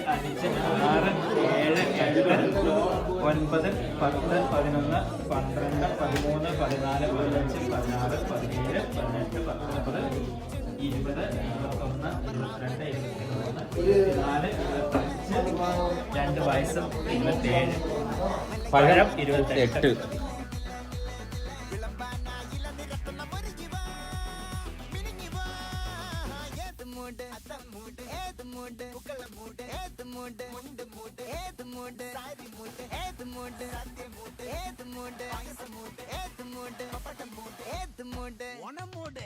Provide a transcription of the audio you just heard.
5, 6, 7, 8, 9, 10, 11, 12, 13, 14, 15, 16, 17, 18, 19, 20, 21, 22, 23, 24, 25, 2 വയസ്സും 27. പഴം 28. ഓണം മൂട്